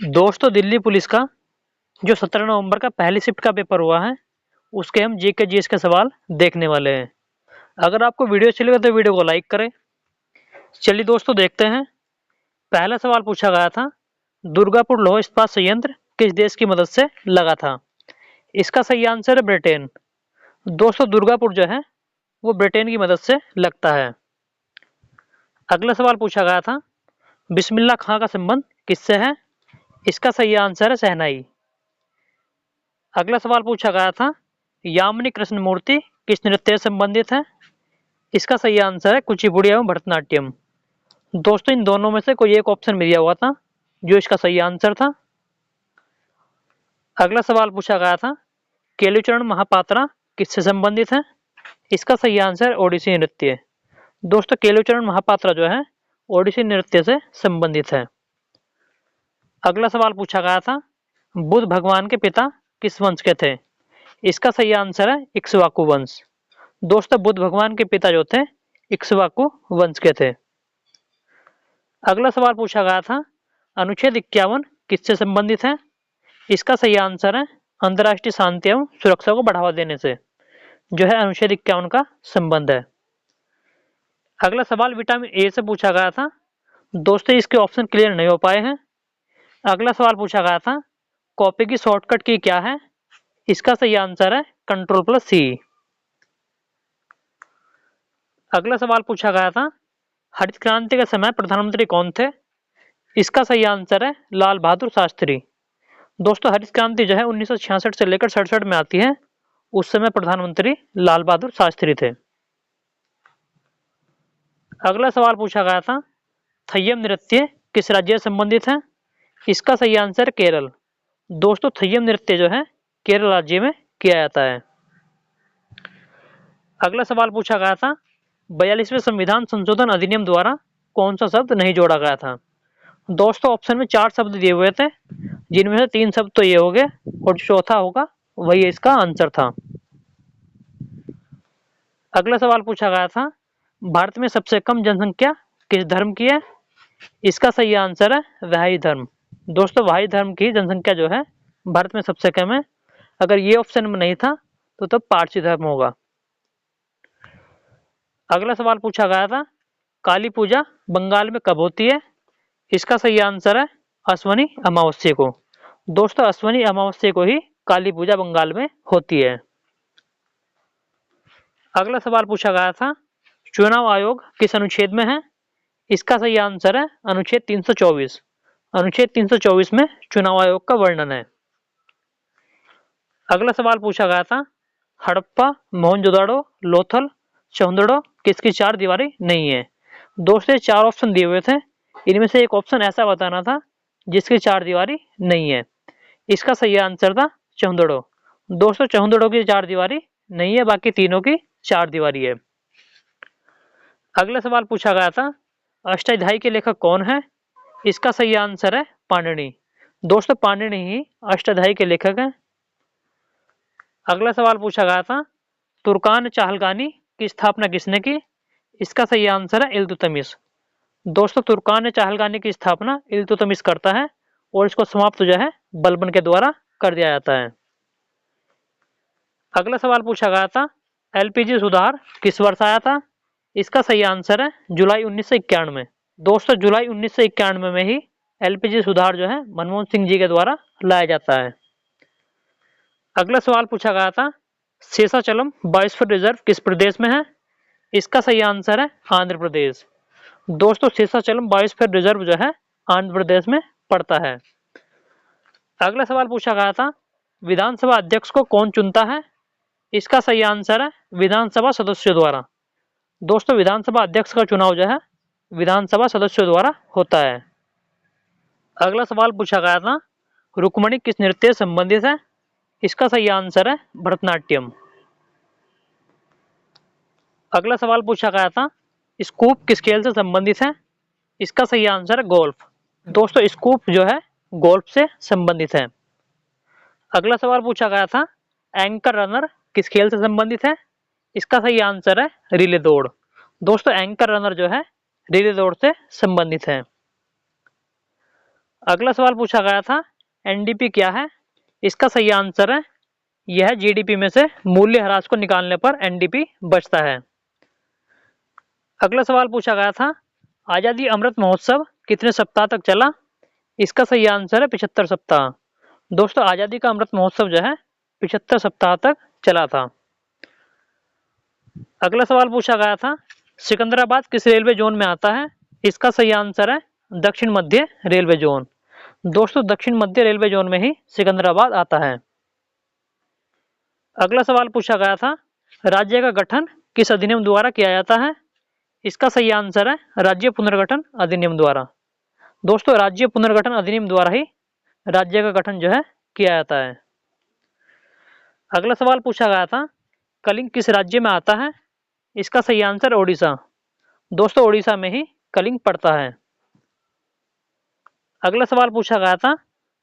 दोस्तों दिल्ली पुलिस का जो 17 नवंबर का पहली शिफ्ट का पेपर हुआ है, उसके हम जीके जीएस के सवाल देखने वाले हैं। अगर आपको वीडियो अच्छी लगे तो वीडियो को लाइक करें। चलिए दोस्तों देखते हैं। पहला सवाल पूछा गया था, दुर्गापुर लौह इस्पात संयंत्र किस देश की मदद से लगा था? इसका सही आंसर है ब्रिटेन। दोस्तों दुर्गापुर जो है वो ब्रिटेन की मदद से लगता है। अगला सवाल पूछा गया था, बिस्मिल्लाह खां का संबंध किससे है? इसका सही आंसर है शहनाई। अगला सवाल पूछा गया था, यामिनी कृष्णमूर्ति किस नृत्य से संबंधित है? इसका सही आंसर है कुचिपुड़ी एवं भरतनाट्यम। दोस्तों इन दोनों में से कोई एक ऑप्शन में दिया हुआ था जो इसका सही आंसर था। अगला सवाल पूछा गया था, केलुचरण महापात्रा किससे संबंधित है? इसका सही आंसर ओडिसी नृत्य। दोस्तों केलुचरण महापात्रा जो है ओडिसी नृत्य से संबंधित है। अगला सवाल पूछा गया था, बुद्ध भगवान के पिता किस वंश के थे? इसका सही आंसर है इक्ष्वाकु वंश। दोस्तों बुद्ध भगवान के पिता जो थे इक्ष्वाकु वंश के थे। अगला सवाल पूछा गया था, अनुच्छेद 51 किससे संबंधित है? इसका सही आंसर है अंतर्राष्ट्रीय शांति एवं सुरक्षा को बढ़ावा देने से जो है अनुच्छेद 51 का संबंध है। अगला सवाल विटामिन ए से पूछा गया था। दोस्तों इसके ऑप्शन क्लियर नहीं हो पाए हैं। अगला सवाल पूछा गया था, कॉपी की शॉर्टकट की क्या है? इसका सही आंसर है कंट्रोल+C। अगला सवाल पूछा गया था, हरित क्रांति के समय प्रधानमंत्री कौन थे? इसका सही आंसर है लाल बहादुर शास्त्री। दोस्तों हरित क्रांति जो है 1966 से लेकर 67 में आती है। उस समय प्रधानमंत्री लाल बहादुर शास्त्री थे। अगला सवाल पूछा गया था, थय्यम नृत्य किस राज्य से संबंधित है? इसका सही आंसर केरल। दोस्तों थय्यम नृत्य जो है केरल राज्य में किया जाता है। अगला सवाल पूछा गया था, 42वें संविधान संशोधन अधिनियम द्वारा कौन सा शब्द नहीं जोड़ा गया था? दोस्तों ऑप्शन में 4 शब्द दिए हुए थे, जिनमें से 3 शब्द तो ये हो गए और चौथा होगा वही इसका आंसर था। अगला सवाल पूछा गया था, भारत में सबसे कम जनसंख्या किस धर्म की है? इसका सही आंसर है वहाई धर्म। दोस्तों वहाई धर्म की जनसंख्या जो है भारत में सबसे कम है। अगर ये ऑप्शन में नहीं था तो तब पारसी धर्म होगा। अगला सवाल पूछा गया था, काली पूजा बंगाल में कब होती है? इसका सही आंसर है अश्वनी अमावस्या को। दोस्तों अश्वनी अमावस्या को ही काली पूजा बंगाल में होती है। अगला सवाल पूछा गया था, चुनाव आयोग किस अनुच्छेद में है? इसका सही आंसर है अनुच्छेद 324। अनुच्छेद 324 में चुनाव आयोग का वर्णन है। अगला सवाल पूछा गया था, हड़प्पा मोहनजोदाड़ो लोथल चौंदड़ो किसकी 4 दीवारी नहीं है? दोस्तों 4 ऑप्शन दिए हुए थे, इनमें से एक ऑप्शन ऐसा बताना था जिसकी 4 दीवारी नहीं है। इसका सही आंसर था चौंदड़ो। दोस्तों चौंदड़ो की 4 दीवारी नहीं है, बाकी तीनों की 4 दीवारी है। अगला सवाल पूछा गया था, अष्टाध्यायी के लेखक कौन है? इसका सही आंसर है पाणिनि। दोस्तों पाणिनि ही अष्टाध्यायी के लेखक हैं। अगला सवाल पूछा गया था, तुर्कान चाहलगानी की स्थापना किसने की? इसका सही आंसर है इल्तुतमिश। दोस्तों तुर्कान चाहलगानी की स्थापना इल्तुतमिश करता है और इसको समाप्त जो है बलबन के द्वारा कर दिया जाता है। अगला सवाल पूछा गया था, एलपीजी सुधार किस वर्ष आया था? इसका सही आंसर है जुलाई 1991। दोस्तों जुलाई 1991 में ही एलपीजी सुधार जो है मनमोहन सिंह जी के द्वारा लाया जाता है। अगला सवाल पूछा गया था, शेषाचलम बायोस्फीयर रिजर्व किस प्रदेश में है? इसका सही आंसर है आंध्र प्रदेश। दोस्तों शेषाचलम बायोस्फीयर रिजर्व जो है आंध्र प्रदेश में पड़ता है। अगला सवाल पूछा गया था, विधानसभा अध्यक्ष को कौन चुनता है? इसका सही आंसर है विधानसभा सदस्यों द्वारा। दोस्तों विधानसभा अध्यक्ष का चुनाव जो है विधानसभा सदस्यों द्वारा होता है। अगला सवाल पूछा गया था, रुक्मणी किस नृत्य से संबंधित है? इसका सही आंसर है भरतनाट्यम। अगला सवाल पूछा गया था, स्कूप किस खेल से संबंधित है? इसका सही आंसर है गोल्फ। दोस्तों स्कूप जो है गोल्फ से संबंधित है। अगला सवाल पूछा गया था, एंकर रनर किस खेल से संबंधित है? इसका सही आंसर है रिले दौड़। दोस्तों एंकर रनर जो है रिले दौड़ से संबंधित है। अगला सवाल पूछा गया था एनडीपी क्या है। इसका सही आंसर है यह जीडीपी में से मूल्य ह्रास को निकालने पर एनडीपी बचता है। अगला सवाल पूछा गया था आजादी अमृत महोत्सव कितने सप्ताह तक चला। इसका सही आंसर है 75 सप्ताह। दोस्तों आजादी का अमृत महोत्सव जो है 75 सप्ताह तक चला था। अगला सवाल पूछा गया था सिकंदराबाद किस रेलवे जोन में आता है। इसका सही आंसर है दक्षिण मध्य रेलवे जोन। दोस्तों दक्षिण मध्य रेलवे जोन में ही सिकंदराबाद आता है। अगला सवाल पूछा गया था राज्य का गठन किस अधिनियम द्वारा किया जाता है। इसका सही आंसर है राज्य पुनर्गठन अधिनियम द्वारा। दोस्तों राज्य पुनर्गठन अधिनियम द्वारा ही राज्य का गठन जो है किया जाता है। अगला सवाल पूछा गया था कलिंग किस राज्य में आता है। इसका सही आंसर ओडिशा। दोस्तों ओडिशा में ही कलिंग पड़ता है। अगला सवाल पूछा गया था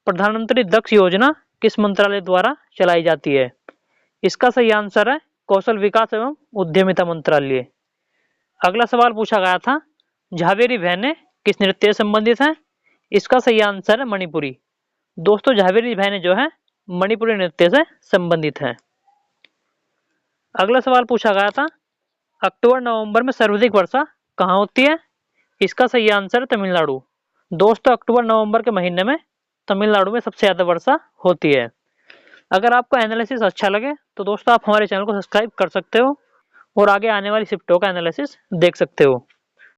प्रधानमंत्री दक्ष योजना किस मंत्रालय द्वारा चलाई जाती है। इसका सही आंसर है कौशल विकास एवं उद्यमिता मंत्रालय। अगला सवाल पूछा गया था झावेरी बहनें किस नृत्य से संबंधित हैं। इसका सही आंसर है मणिपुरी। दोस्तों झावेरी बहनें जो है मणिपुरी नृत्य से संबंधित हैं। अगला सवाल पूछा गया था अक्टूबर नवंबर में सर्वाधिक वर्षा कहाँ होती है। इसका सही आंसर है तमिलनाडु। दोस्तों अक्टूबर नवंबर के महीने में तमिलनाडु में सबसे ज्यादा वर्षा होती है। अगर आपको एनालिसिस अच्छा लगे तो दोस्तों आप हमारे चैनल को सब्सक्राइब कर सकते हो और आगे आने वाली शिफ्टों का एनालिसिस देख सकते हो।